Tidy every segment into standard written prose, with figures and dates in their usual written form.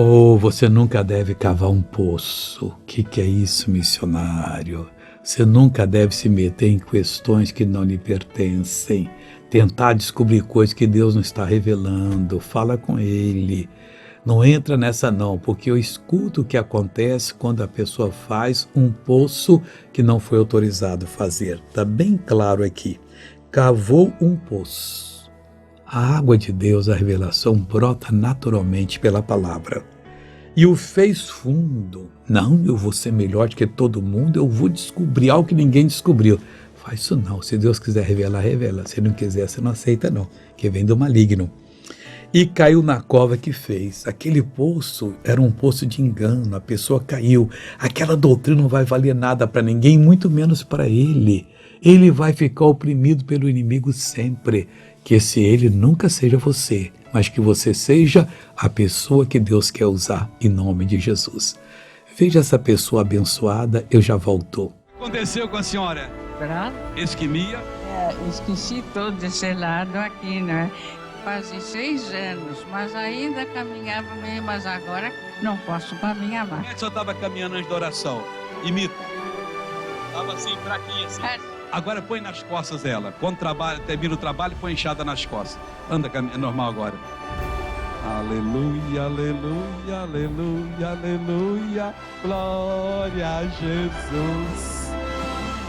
Ou você nunca deve cavar um poço. O que é isso, missionário? Você nunca deve se meter em questões que não lhe pertencem. Tentar descobrir coisas que Deus não está revelando. Fala com Ele. Não entra nessa não, porque eu escuto o que acontece quando a pessoa faz um poço que não foi autorizado fazer. Está bem claro aqui. Cavou um poço. A água de Deus, a revelação, brota naturalmente pela palavra. E o fez fundo. Não, eu vou ser melhor do que todo mundo, eu vou descobrir algo que ninguém descobriu. Faz isso não. Se Deus quiser revelar, revela. Se não quiser, você não aceita não, que vem do maligno. E caiu na cova que fez. Aquele poço era um poço de engano, a pessoa caiu. Aquela doutrina não vai valer nada para ninguém, muito menos para ele. Ele vai ficar oprimido pelo inimigo sempre. Que esse ele nunca seja você, mas que você seja a pessoa que Deus quer usar, em nome de Jesus. Veja essa pessoa abençoada, eu já volto. O que aconteceu com a senhora? Pronto. Isquemia? Esqueci todo esse lado aqui, né? Fazem 6 anos, mas ainda caminhava meio, mas agora não posso caminhar mais. Como é que só estava caminhando antes da oração? Imita. Estava assim, fraquinha assim. Agora põe nas costas ela. Quando termina o trabalho, põe enxada nas costas. Anda, é normal agora. Aleluia, aleluia, aleluia, aleluia. Glória a Jesus.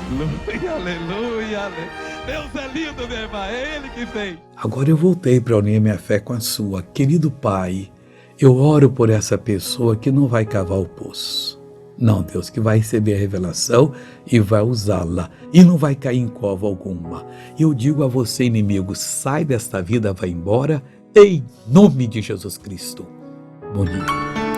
Aleluia, aleluia, aleluia. Deus é lindo, meu irmão. É Ele que fez. Agora eu voltei para unir minha fé com a sua. Querido Pai, eu oro por essa pessoa que não vai cavar o poço. Não, Deus, que vai receber a revelação e vai usá-la. E não vai cair em cova alguma. Eu digo a você, inimigo, sai desta vida, vai embora, em nome de Jesus Cristo. Bom dia.